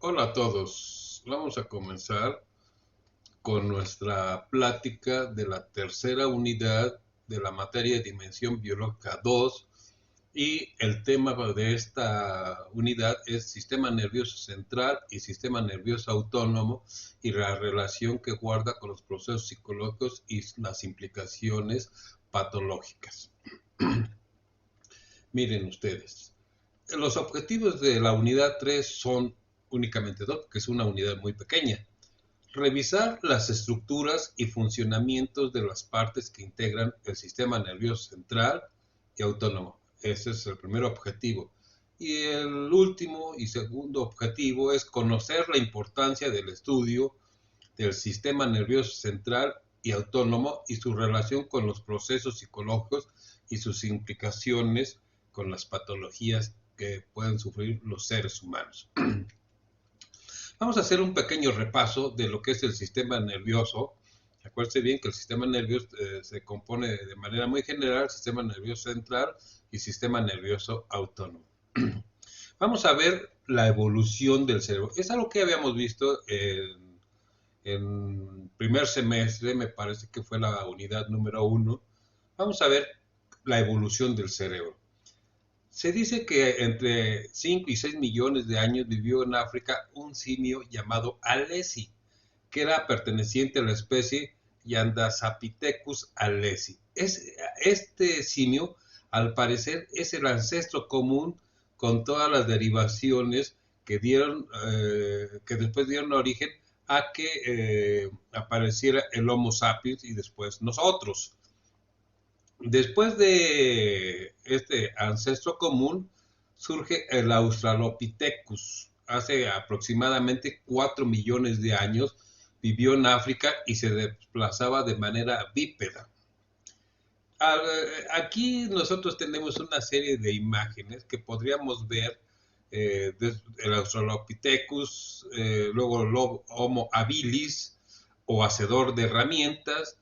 Hola a todos. Vamos a comenzar con nuestra plática de la tercera unidad de la materia Dimensión Biológica 2 y el tema de esta unidad es Sistema Nervioso Central y Sistema Nervioso Autónomo y la relación que guarda con los procesos psicológicos y las implicaciones patológicas. Miren ustedes, los objetivos de la unidad 3 son únicamente dos, que es una unidad muy pequeña. Revisar las estructuras y funcionamientos de las partes que integran el sistema nervioso central y autónomo. Ese es el primer objetivo. Y el último y segundo objetivo es conocer la importancia del estudio del sistema nervioso central y autónomo y su relación con los procesos psicológicos y sus implicaciones con las patologías que pueden sufrir los seres humanos. Vamos a hacer un pequeño repaso de lo que es el sistema nervioso. Acuérdense bien que el sistema nervioso se compone de manera muy general, sistema nervioso central y sistema nervioso autónomo. Vamos a ver la evolución del cerebro. Es algo que habíamos visto en primer semestre, me parece que fue la unidad número 1. Vamos a ver la evolución del cerebro. Se dice que entre 5 y 6 millones de años vivió en África un simio llamado Alesi, que era perteneciente a la especie Yandasapithecus alesi. Este simio, al parecer, es el ancestro común con todas las derivaciones que después dieron origen a que apareciera el Homo sapiens y después nosotros. Después de este ancestro común, surge el Australopithecus. Hace aproximadamente 4 millones de años vivió en África y se desplazaba de manera bípeda. Aquí nosotros tenemos una serie de imágenes que podríamos ver el Australopithecus, luego el Homo habilis o hacedor de herramientas,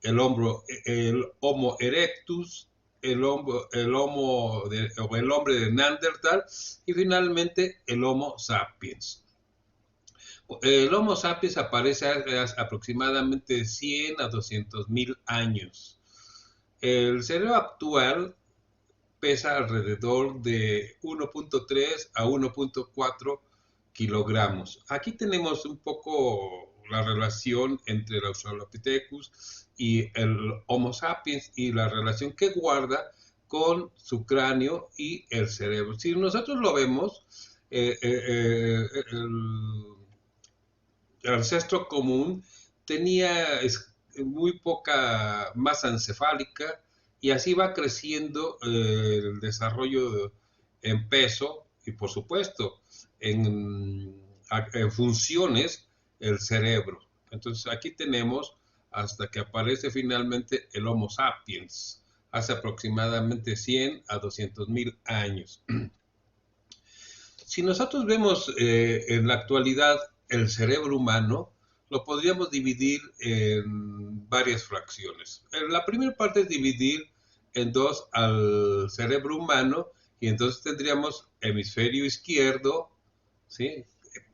el Homo erectus, el hombre de Neandertal y finalmente el Homo sapiens. El Homo sapiens aparece hace aproximadamente 100 a 200 mil años. El cerebro actual pesa alrededor de 1.3 a 1.4 kilogramos. Aquí tenemos un poco la relación entre el Australopithecus y el Homo sapiens y la relación que guarda con su cráneo y el cerebro. Si nosotros lo vemos, el ancestro común tenía muy poca masa encefálica y así va creciendo el desarrollo en peso y por supuesto en funciones el cerebro. Entonces aquí tenemos hasta que aparece finalmente el Homo sapiens, hace aproximadamente 100 a 200 mil años. Si nosotros vemos en la actualidad el cerebro humano, lo podríamos dividir en varias fracciones. La primera parte es dividir en dos al cerebro humano y entonces tendríamos hemisferio izquierdo, ¿sí?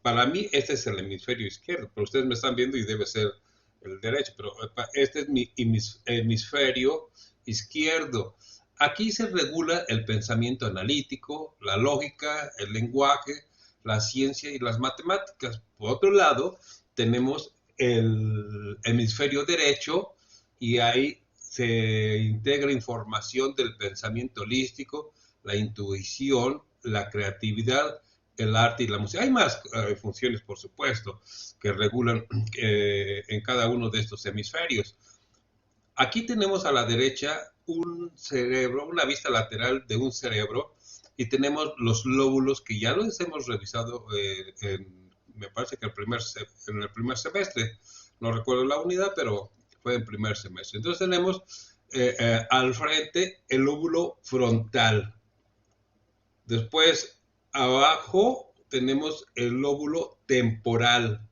Para mí este es el hemisferio izquierdo, pero ustedes me están viendo y debe ser el derecho, pero este es mi hemisferio izquierdo. Aquí se regula el pensamiento analítico, la lógica, el lenguaje, la ciencia y las matemáticas. Por otro lado, tenemos el hemisferio derecho y ahí se integra información del pensamiento holístico, la intuición, la creatividad, el arte y la música. Hay más funciones, por supuesto, que regulan en cada uno de estos hemisferios. Aquí tenemos a la derecha un cerebro, una vista lateral de un cerebro y tenemos los lóbulos que ya los hemos revisado me parece que en el primer semestre, no recuerdo la unidad, pero fue en primer semestre. Entonces tenemos al frente el lóbulo frontal. Después abajo tenemos el lóbulo temporal,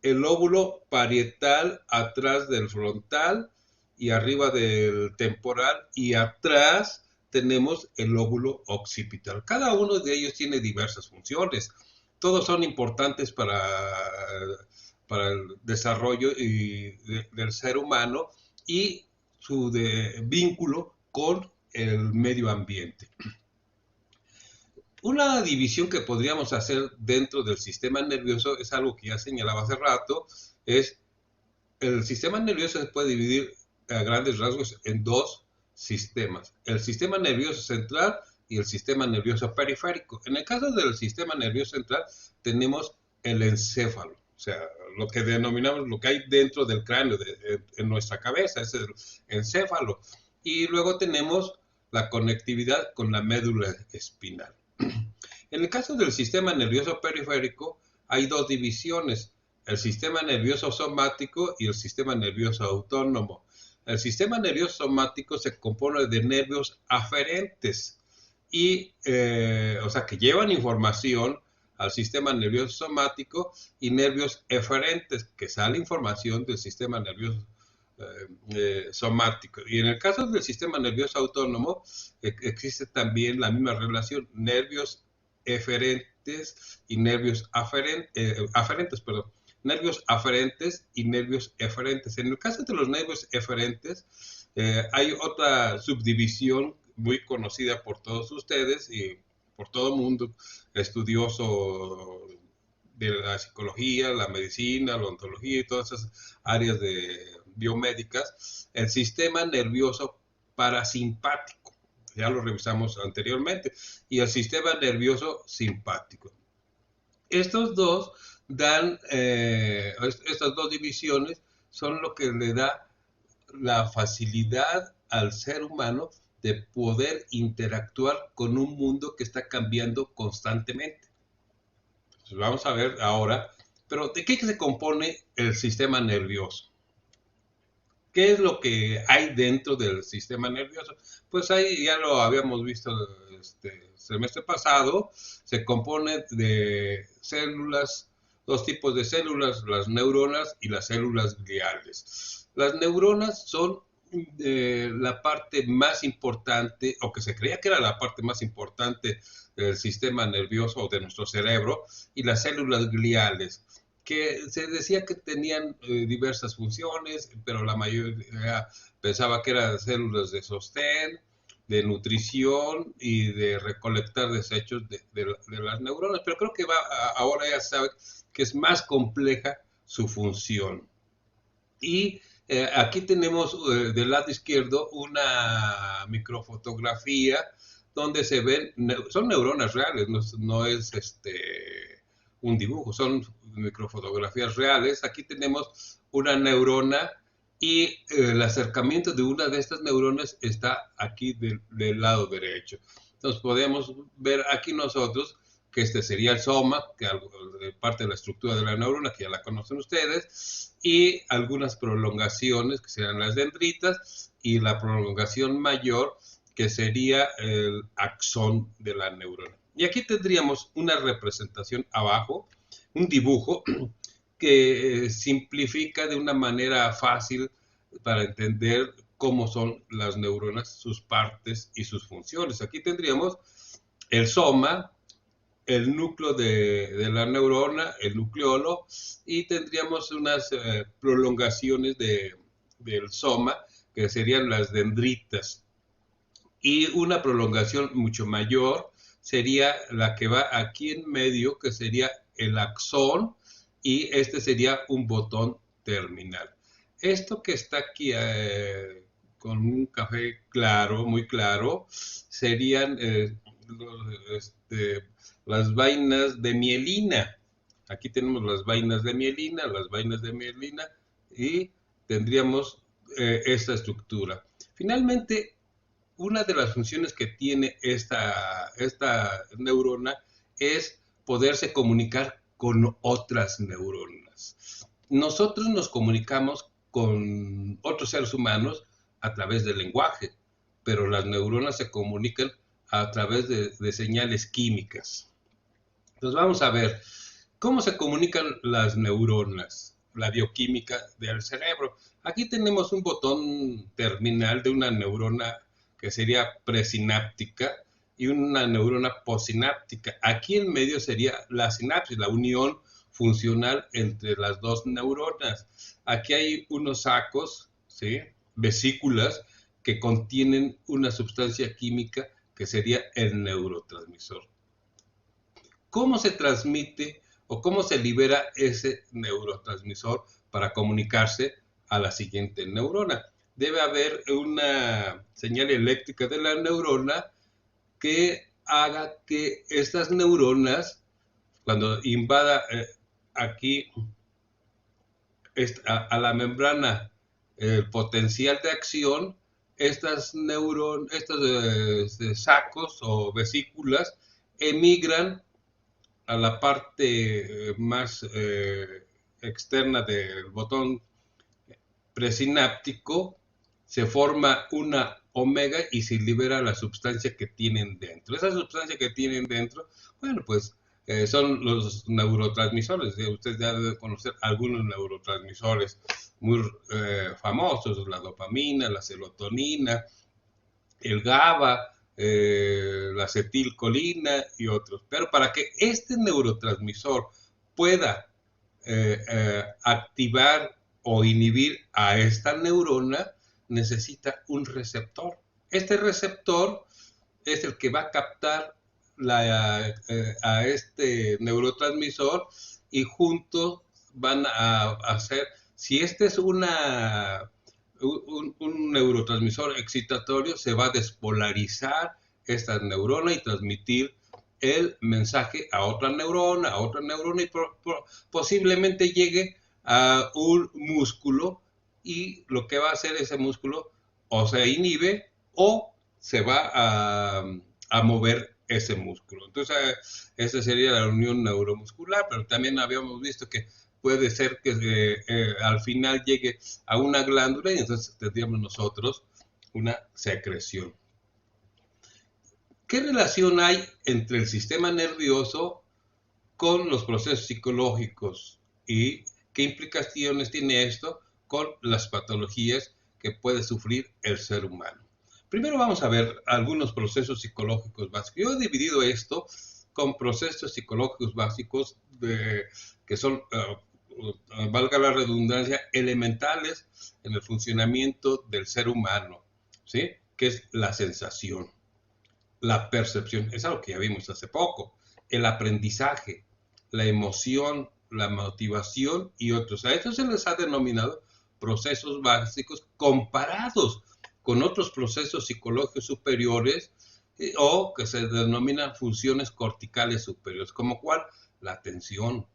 el lóbulo parietal atrás del frontal y arriba del temporal y atrás tenemos el lóbulo occipital. Cada uno de ellos tiene diversas funciones. todos son importantes para el desarrollo del ser humano y su vínculo con el medio ambiente. Una división que podríamos hacer dentro del sistema nervioso es algo que ya señalaba hace rato, es el sistema nervioso se puede dividir a grandes rasgos en dos sistemas, el sistema nervioso central y el sistema nervioso periférico. En el caso del sistema nervioso central tenemos el encéfalo, o sea, lo que denominamos lo que hay dentro del cráneo, en nuestra cabeza, es el encéfalo. Y luego tenemos la conectividad con la médula espinal. En el caso del sistema nervioso periférico hay dos divisiones, el sistema nervioso somático y el sistema nervioso autónomo. El sistema nervioso somático se compone de nervios aferentes y, o sea, que llevan información al sistema nervioso somático, y nervios eferentes, que sale información del sistema nervioso somático. Y en el caso del sistema nervioso autónomo existe también la misma relación, nervios eferentes y nervios aferentes, perdón. Nervios aferentes y nervios eferentes. En el caso de los nervios eferentes, hay otra subdivisión muy conocida por todos ustedes y por todo el mundo estudioso de la psicología, la medicina, la ontología y todas esas áreas de biomédicas, el sistema nervioso parasimpático, ya lo revisamos anteriormente, y el sistema nervioso simpático. Estos dos estas dos divisiones son lo que le da la facilidad al ser humano de poder interactuar con un mundo que está cambiando constantemente. Entonces vamos a ver ahora, pero ¿de qué se compone el sistema nervioso? ¿Qué es lo que hay dentro del sistema nervioso? Pues ahí ya lo habíamos visto este semestre pasado, se compone de células, dos tipos de células, las neuronas y las células gliales. Las neuronas son la parte más importante, o que se creía que era la parte más importante del sistema nervioso o de nuestro cerebro, y las células gliales, que se decía que tenían diversas funciones, pero la mayoría pensaba que eran células de sostén, de nutrición y de recolectar desechos de las neuronas, pero creo que ahora ya sabe que es más compleja su función. Y aquí tenemos del lado izquierdo una microfotografía donde se ven, son neuronas reales, no es un dibujo, son microfotografías reales. Aquí tenemos una neurona y el acercamiento de una de estas neuronas está aquí del lado derecho. Entonces podemos ver aquí nosotros que este sería el soma, que parte de la estructura de la neurona, que ya la conocen ustedes, y algunas prolongaciones, que serían las dendritas, y la prolongación mayor, que sería el axón de la neurona. Y aquí tendríamos una representación abajo, un dibujo que simplifica de una manera fácil para entender cómo son las neuronas, sus partes y sus funciones. Aquí tendríamos el soma, el núcleo de la neurona, el nucleolo, y tendríamos unas prolongaciones del soma, que serían las dendritas. Y una prolongación mucho mayor sería la que va aquí en medio, que sería el axón, y este sería un botón terminal. Esto que está aquí con un café claro, muy claro, serían las vainas de mielina. Aquí tenemos las vainas de mielina, y tendríamos esta estructura. Finalmente, una de las funciones que tiene esta neurona es poderse comunicar con otras neuronas. Nosotros nos comunicamos con otros seres humanos a través del lenguaje, pero las neuronas se comunican a través de señales químicas. Entonces vamos a ver cómo se comunican las neuronas, la bioquímica del cerebro. Aquí tenemos un botón terminal de una neurona que sería presináptica, y una neurona posináptica. Aquí en medio sería la sinapsis, la unión funcional entre las dos neuronas. Aquí hay unos sacos, ¿sí? Vesículas que contienen una sustancia química que sería el neurotransmisor. ¿Cómo se transmite o cómo se libera ese neurotransmisor para comunicarse a la siguiente neurona? Debe haber una señal eléctrica de la neurona que haga que estas neuronas, cuando invada aquí a la membrana el potencial de acción, estos sacos o vesículas emigran a la parte más externa del botón presináptico, se forma una omega y se libera la sustancia que tienen dentro. Esa sustancia que tienen dentro, bueno, pues son los neurotransmisores. Ustedes ya deben conocer algunos neurotransmisores muy famosos, la dopamina, la serotonina, el GABA, la acetilcolina y otros. Pero para que este neurotransmisor pueda activar o inhibir a esta neurona, necesita un receptor. Este receptor es el que va a captar a este neurotransmisor y juntos van a hacer, si este es un neurotransmisor excitatorio, se va a despolarizar esta neurona y transmitir el mensaje a otra neurona y posiblemente llegue a un músculo y lo que va a hacer ese músculo o se inhibe o se va a mover ese músculo. Entonces, esa sería la unión neuromuscular, pero también habíamos visto que puede ser que al final llegue a una glándula y entonces tendríamos nosotros una secreción. ¿Qué relación hay entre el sistema nervioso con los procesos psicológicos y qué implicaciones tiene esto con las patologías que puede sufrir el ser humano? Primero vamos a ver algunos procesos psicológicos básicos. Yo he dividido esto con procesos psicológicos básicos que son, valga la redundancia, elementales en el funcionamiento del ser humano, ¿sí? Que es la sensación, la percepción, es algo que ya vimos hace poco, el aprendizaje, la emoción, la motivación y otros. A estos se les ha denominado procesos básicos comparados con otros procesos psicológicos superiores o que se denominan funciones corticales superiores, como cuál, la atención,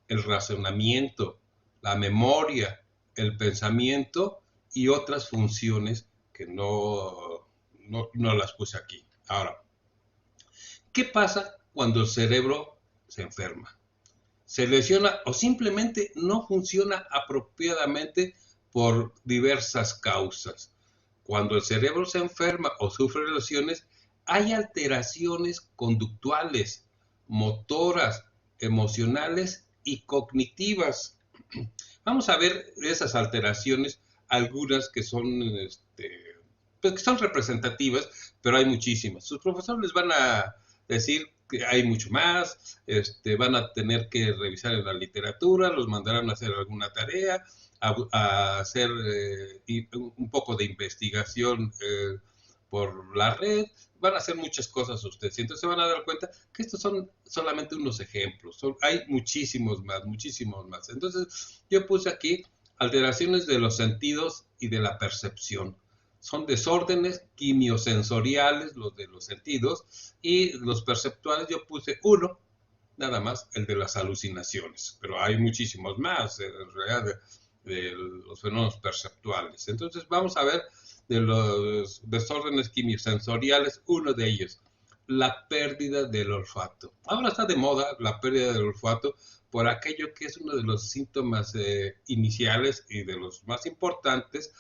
el razonamiento, la memoria, el pensamiento y otras funciones que no las puse aquí. Ahora, ¿qué pasa cuando el cerebro se enferma? Se lesiona o simplemente no funciona apropiadamente por diversas causas. Cuando el cerebro se enferma o sufre lesiones, hay alteraciones conductuales, motoras, emocionales y cognitivas. Vamos a ver esas alteraciones, algunas que son pues que son representativas, pero hay muchísimas. Sus profesores les van a decir que hay mucho más, van a tener que revisar en la literatura, los mandarán a hacer alguna tarea, a hacer un poco de investigación por la red, van a hacer muchas cosas ustedes. Y entonces se van a dar cuenta que estos son solamente unos ejemplos, hay muchísimos más, muchísimos más. Entonces yo puse aquí alteraciones de los sentidos y de la percepción. Son desórdenes quimiosensoriales, los de los sentidos, y los perceptuales yo puse uno, nada más, el de las alucinaciones, pero hay muchísimos más, en realidad, de los fenómenos perceptuales. Entonces vamos a ver de los desórdenes quimiosensoriales, uno de ellos, la pérdida del olfato. Ahora está de moda la pérdida del olfato por aquello que es uno de los síntomas iniciales y de los más importantes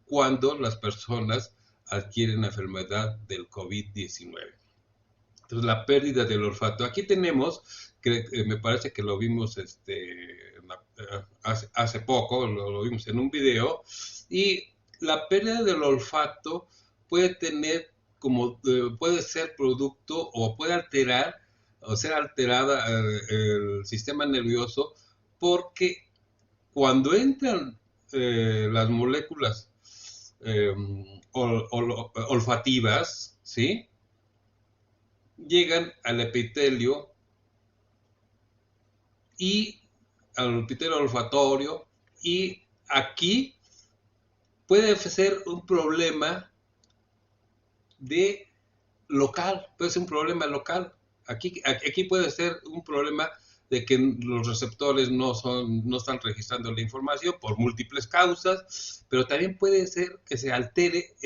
cuando las personas adquieren la enfermedad del COVID-19. Entonces, la pérdida del olfato. Aquí tenemos, que me parece que lo vimos hace poco, lo vimos en un video, y la pérdida del olfato puede tener como puede ser producto o puede alterar o ser alterada el sistema nervioso, porque cuando entran las moléculas olfativas, ¿sí? Llegan al epitelio y al epitelio olfatorio, y aquí puede ser un problema de local, puede ser un problema local. Aquí puede ser un problema de que los receptores no están registrando la información por múltiples causas, pero también puede ser que se altere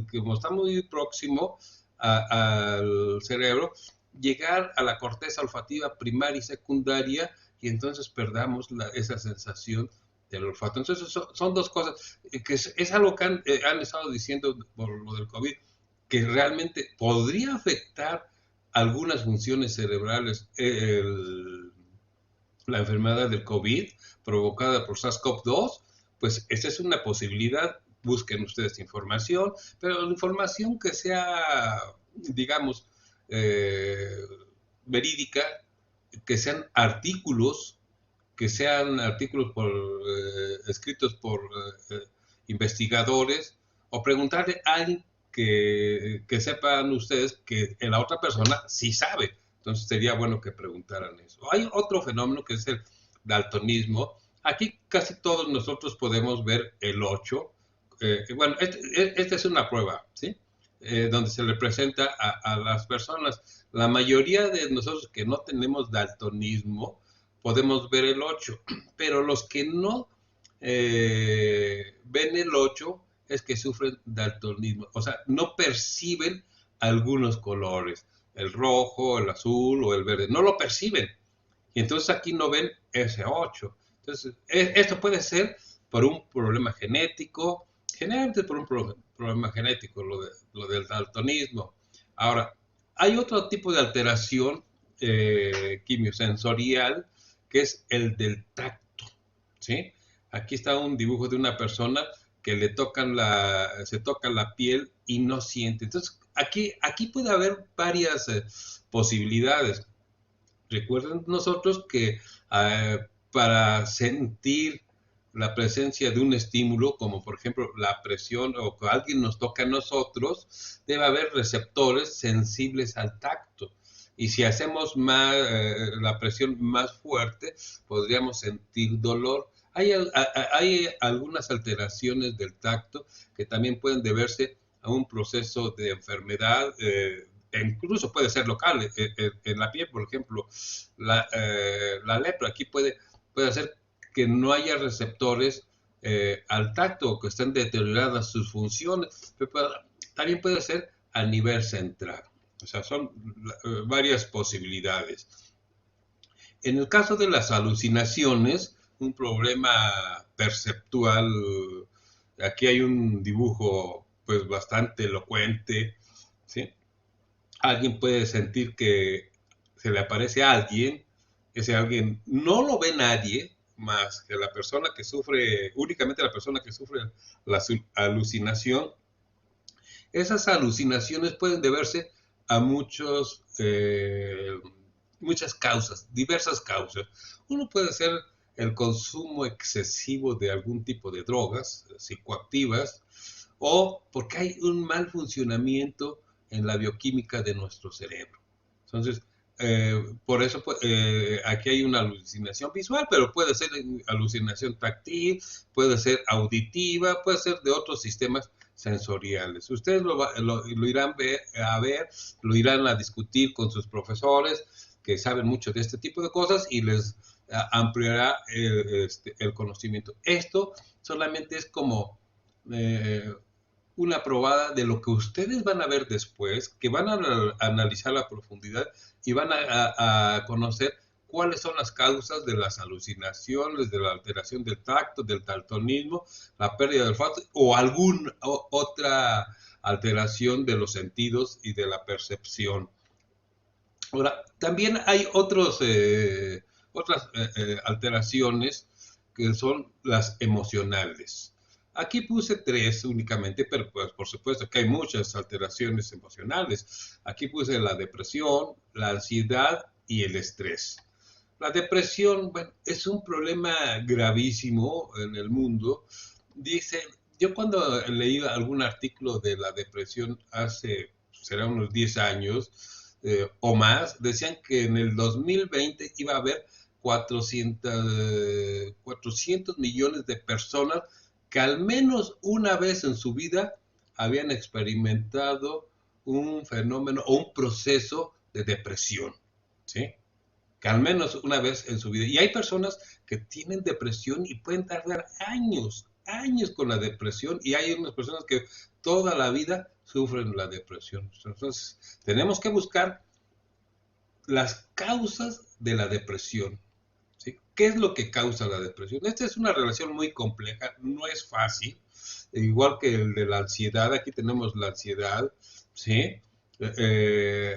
como está muy próximo al cerebro, llegar a la corteza olfativa primaria y secundaria, y entonces perdamos esa sensación del olfato. Entonces son dos cosas, que es algo que han estado diciendo por lo del COVID, que realmente podría afectar algunas funciones cerebrales, la enfermedad del COVID provocada por SARS-CoV-2, pues esa es una posibilidad. Busquen ustedes información, pero información que sea, digamos, eh, verídica, que sean artículos, escritos por investigadores, o preguntarle a alguien que sepan ustedes que la otra persona sí sabe. Entonces sería bueno que preguntaran eso. Hay otro fenómeno que es el daltonismo. Aquí casi todos nosotros podemos ver el 8. Bueno, esta es una prueba, ¿sí? Donde se le presenta a las personas. La mayoría de nosotros que no tenemos daltonismo podemos ver el 8, pero los que no ven el 8 es que sufren daltonismo, o sea, no perciben algunos colores, el rojo, el azul o el verde, no lo perciben, y entonces aquí no ven ese 8. Entonces, esto puede ser por un problema genético, generalmente por un problema genético, lo del daltonismo. Ahora, hay otro tipo de alteración quimiosensorial, que es el del tacto, ¿sí? Aquí está un dibujo de una persona que se toca la piel y no siente. Entonces, aquí puede haber varias posibilidades. Recuerden nosotros que para sentir la presencia de un estímulo, como por ejemplo la presión o que alguien nos toca a nosotros, debe haber receptores sensibles al tacto. Y si hacemos la presión más fuerte, podríamos sentir dolor. Hay algunas alteraciones del tacto que también pueden deberse a un proceso de enfermedad, incluso puede ser local, en la piel, por ejemplo, la lepra. Aquí puede hacer que no haya receptores al tacto o que estén deterioradas sus funciones, pero también puede ser a nivel central. O sea, son varias posibilidades. En el caso de las alucinaciones, un problema perceptual, aquí hay un dibujo pues bastante elocuente, ¿sí? Alguien puede sentir que se le aparece a alguien, ese alguien no lo ve nadie más que la persona que sufre, únicamente la persona que sufre la alucinación. Esas alucinaciones pueden deberse a muchas causas, diversas causas. Uno puede ser el consumo excesivo de algún tipo de drogas psicoactivas, o porque hay un mal funcionamiento en la bioquímica de nuestro cerebro. Entonces, por eso aquí hay una alucinación visual, pero puede ser alucinación táctil, puede ser auditiva, puede ser de otros sistemas sensoriales. Ustedes lo irán a ver, lo irán a discutir con sus profesores que saben mucho de este tipo de cosas, y les ampliará el conocimiento. Esto solamente es como una probada de lo que ustedes van a ver después, que van a analizar la profundidad y van a conocer cuáles son las causas de las alucinaciones, de la alteración del tacto, del daltonismo, la pérdida del olfato o alguna otra alteración de los sentidos y de la percepción. Ahora, también hay otras alteraciones que son las emocionales. Aquí puse tres únicamente, pero pues por supuesto que hay muchas alteraciones emocionales. Aquí puse la depresión, la ansiedad y el estrés. La depresión, bueno, es un problema gravísimo en el mundo. Dice, yo cuando leí algún artículo de la depresión hace, será unos 10 años o más, decían que en el 2020 iba a haber 400 millones de personas que al menos una vez en su vida habían experimentado un fenómeno o un proceso de depresión, ¿sí? Que al menos una vez en su vida. Y hay personas que tienen depresión y pueden tardar años, años con la depresión, y hay unas personas que toda la vida sufren la depresión. Entonces, tenemos que buscar las causas de la depresión. ¿Sí? ¿Qué es lo que causa la depresión? Esta es una relación muy compleja, no es fácil, igual que el de la ansiedad. Aquí tenemos la ansiedad, ¿sí? Eh,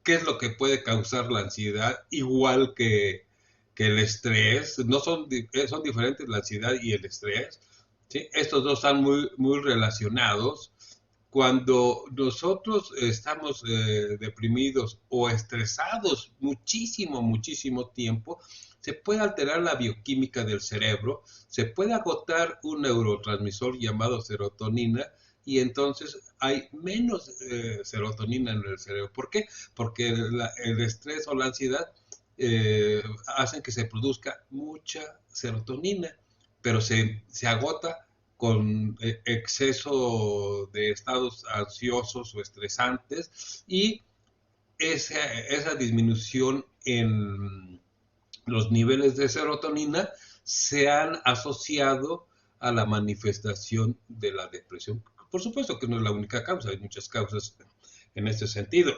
¿Qué es lo que puede causar la ansiedad? Igual que el estrés, no son, son diferentes la ansiedad y el estrés, ¿sí? Estos dos están muy relacionados. Cuando nosotros estamos deprimidos o estresados muchísimo tiempo, se puede alterar la bioquímica del cerebro, se puede agotar un neurotransmisor llamado serotonina y entonces hay menos serotonina en el cerebro. ¿Por qué? Porque el estrés o la ansiedad hacen que se produzca mucha serotonina, pero se agota con exceso de estados ansiosos o estresantes y esa disminución en los niveles de serotonina se han asociado a la manifestación de la depresión. Por supuesto que no es la única causa, hay muchas causas en este sentido.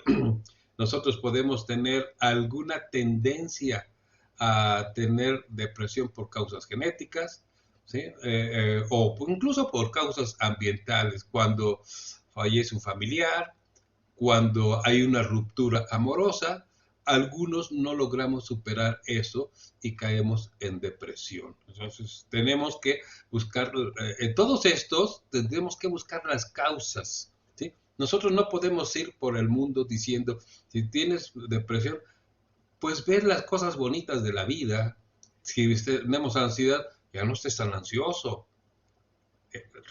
Nosotros podemos tener alguna tendencia a tener depresión por causas genéticas, ¿sí? O incluso por causas ambientales, cuando fallece un familiar, cuando hay una ruptura amorosa, algunos no logramos superar eso y caemos en depresión. Entonces, tenemos que buscar, en todos estos, tendremos que buscar las causas, ¿sí? Nosotros no podemos ir por el mundo diciendo, si tienes depresión, pues ver las cosas bonitas de la vida. Si tenemos ansiedad, ya no estés tan ansioso,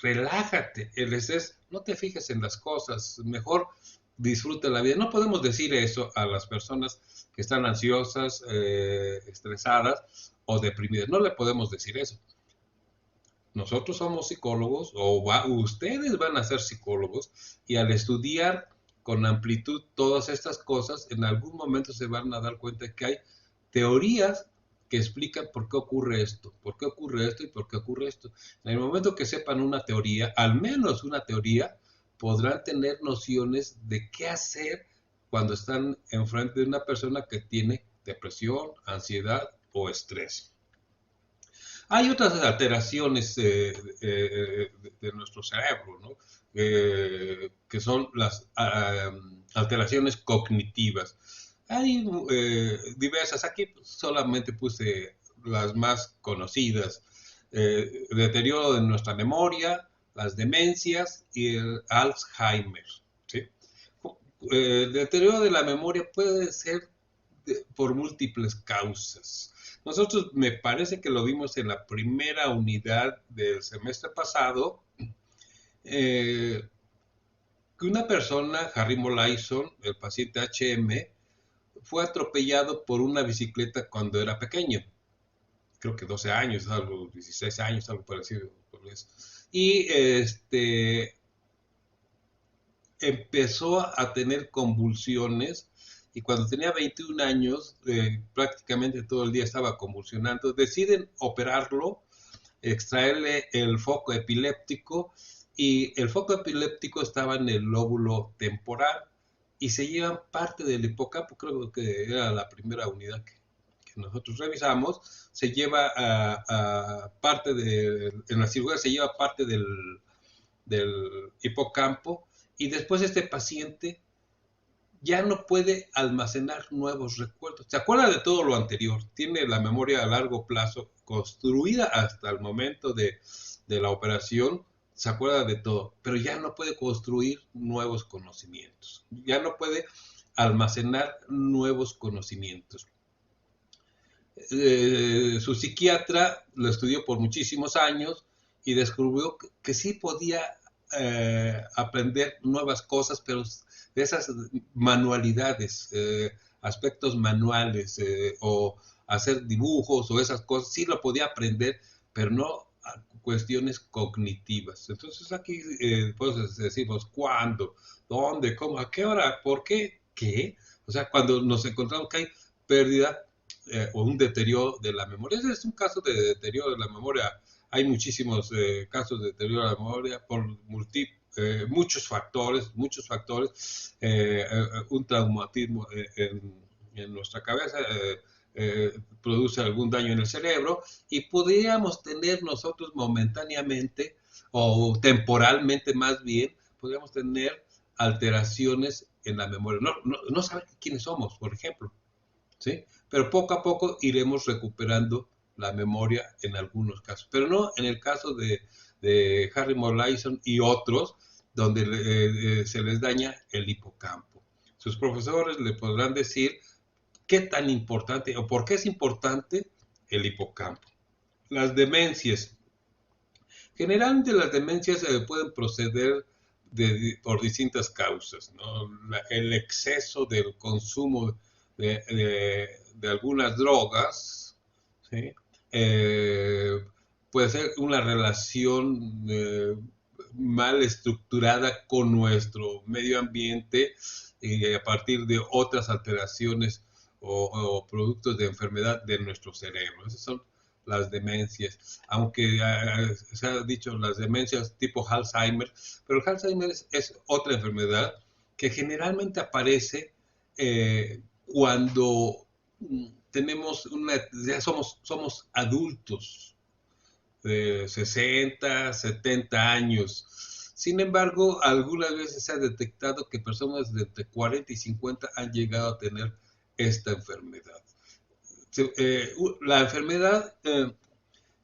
relájate, el estrés, no te fijes en las cosas, mejor disfruta la vida. No podemos decir eso a las personas que están ansiosas, estresadas o deprimidas. No le podemos decir eso. Nosotros somos psicólogos o ustedes van a ser psicólogos y al estudiar con amplitud todas estas cosas, en algún momento se van a dar cuenta que hay teorías que explican por qué ocurre esto, por qué ocurre esto y por qué ocurre esto. En el momento que sepan una teoría, al menos una teoría, podrán tener nociones de qué hacer cuando están enfrente de una persona que tiene depresión, ansiedad o estrés. Hay otras alteraciones de nuestro cerebro, ¿no? Que son las alteraciones cognitivas. Hay diversas, aquí solamente puse las más conocidas. Deterioro de nuestra memoria, las demencias y el Alzheimer, ¿sí? Deterioro de la memoria puede ser por múltiples causas. Nosotros me parece que lo vimos en la primera unidad del semestre pasado, que una persona, Harry Molaison, el paciente HM, fue atropellado por una bicicleta cuando era pequeño, creo que 12 años, algo, 16 años, algo parecido. Y empezó a tener convulsiones y cuando tenía 21 años, prácticamente todo el día estaba convulsionando. Deciden operarlo, extraerle el foco epiléptico y el foco epiléptico estaba en el lóbulo temporal y se llevan parte del hipocampo, creo que era la primera unidad que nosotros revisamos, se lleva a parte en la cirugía se lleva parte del hipocampo y después este paciente ya no puede almacenar nuevos recuerdos. Se acuerda de todo lo anterior, tiene la memoria a largo plazo construida hasta el momento de la operación, se acuerda de todo, pero ya no puede construir nuevos conocimientos, ya no puede almacenar nuevos conocimientos. Su psiquiatra lo estudió por muchísimos años y descubrió que sí podía aprender nuevas cosas, pero de esas manualidades, aspectos manuales o hacer dibujos o esas cosas, sí lo podía aprender, pero no a cuestiones cognitivas. Entonces aquí pues decimos cuándo, dónde, cómo, a qué hora, por qué, qué. O sea, cuando nos encontramos que hay pérdida o un deterioro de la memoria. Ese es un caso de deterioro de la memoria. Hay muchísimos casos de deterioro de la memoria por muchos factores, un traumatismo en nuestra cabeza produce algún daño en el cerebro y podríamos tener nosotros momentáneamente o temporalmente más bien, podríamos tener alteraciones en la memoria. No saber quiénes somos, por ejemplo. ¿Sí? Pero poco a poco iremos recuperando la memoria en algunos casos, pero no en el caso de Harry Molaison y otros, donde se les daña el hipocampo. Sus profesores le podrán decir qué tan importante o por qué es importante el hipocampo. Las demencias. Generalmente las demencias pueden proceder por distintas causas, ¿no? El exceso del consumo de algunas drogas, ¿sí? Puede ser una relación mal estructurada con nuestro medio ambiente y a partir de otras alteraciones o productos de enfermedad de nuestro cerebro. Esas son las demencias, aunque se ha dicho las demencias tipo Alzheimer, pero el Alzheimer es otra enfermedad que generalmente aparece cuando ya somos adultos de 60, 70 años. Sin embargo, algunas veces se ha detectado que personas de entre 40 y 50 han llegado a tener esta enfermedad. La enfermedad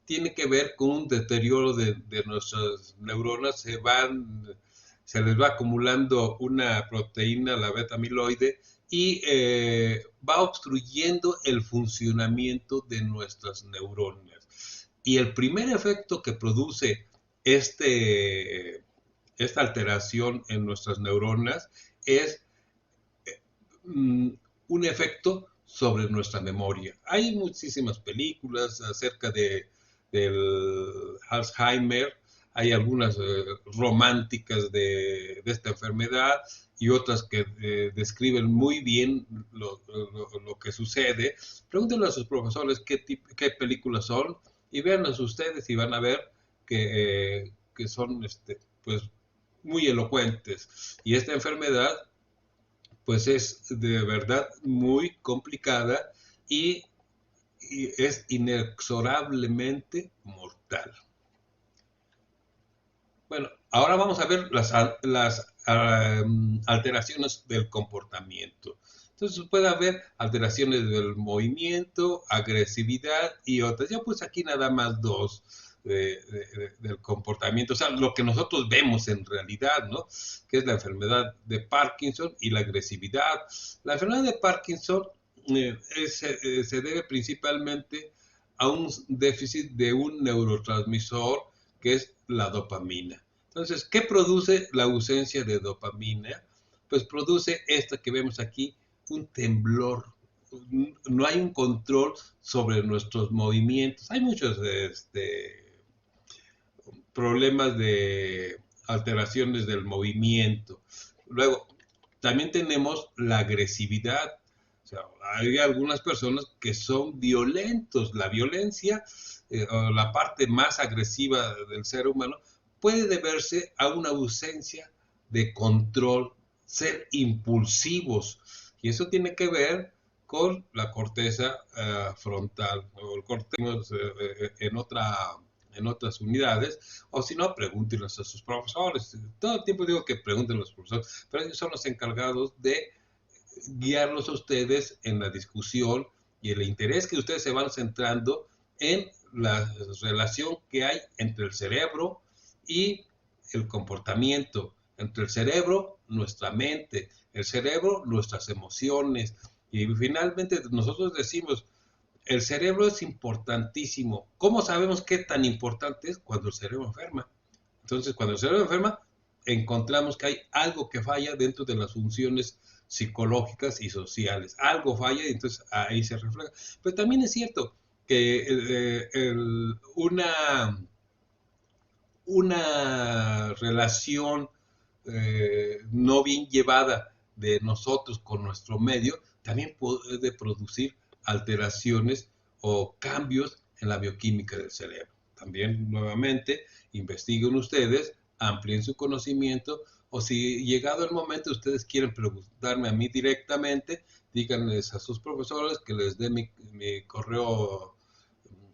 tiene que ver con un deterioro de nuestras neuronas, se les va acumulando una proteína, la beta amiloide, y va obstruyendo el funcionamiento de nuestras neuronas. Y el primer efecto que produce esta alteración en nuestras neuronas es un efecto sobre nuestra memoria. Hay muchísimas películas acerca del Alzheimer, hay algunas románticas de esta enfermedad y otras que describen muy bien lo que sucede. Pregúntenle a sus profesores qué películas son y véanlas ustedes y van a ver que son pues, muy elocuentes. Y esta enfermedad pues es de verdad muy complicada y es inexorablemente mortal. Bueno, ahora vamos a ver las alteraciones del comportamiento. Entonces puede haber alteraciones del movimiento, agresividad y otras. Yo pues aquí nada más dos del comportamiento, o sea, lo que nosotros vemos en realidad, ¿no? Que es la enfermedad de Parkinson y la agresividad. La enfermedad de Parkinson se debe principalmente a un déficit de un neurotransmisor que es la dopamina. Entonces, ¿qué produce la ausencia de dopamina? Pues produce esta que vemos aquí, un temblor. No hay un control sobre nuestros movimientos. Hay muchos problemas de alteraciones del movimiento. Luego, también tenemos la agresividad. O sea, hay algunas personas que son violentos. La violencia, o la parte más agresiva del ser humano, puede deberse a una ausencia de control, ser impulsivos. Y eso tiene que ver con la corteza frontal, o el corteza en otras unidades, o si no, pregúntenlos a sus profesores. Todo el tiempo digo que pregunten a los profesores, pero ellos son los encargados de guiarlos a ustedes en la discusión y el interés que ustedes se van centrando en la relación que hay entre el cerebro y el comportamiento, entre el cerebro, nuestra mente, el cerebro, nuestras emociones. Y finalmente nosotros decimos, el cerebro es importantísimo. ¿Cómo sabemos qué tan importante es? Cuando el cerebro enferma. Entonces, cuando el cerebro enferma, encontramos que hay algo que falla dentro de las funciones psicológicas y sociales. Algo falla y entonces ahí se refleja. Pero también es cierto que una relación no bien llevada de nosotros con nuestro medio también puede producir alteraciones o cambios en la bioquímica del cerebro. También, nuevamente, investiguen ustedes, amplíen su conocimiento, o si llegado el momento ustedes quieren preguntarme a mí directamente, díganles a sus profesores que les dé mi correo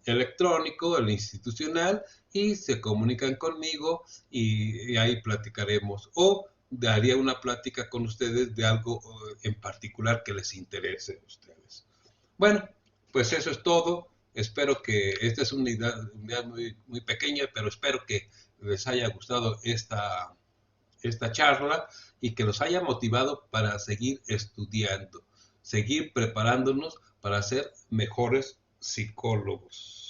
electrónico, el institucional, y se comunican conmigo y ahí platicaremos. O daría una plática con ustedes de algo en particular que les interese a ustedes. Bueno, pues eso es todo. Espero que esta es una idea muy, muy pequeña, pero espero que les haya gustado esta charla y que los haya motivado para seguir estudiando, seguir preparándonos para ser mejores psicólogos.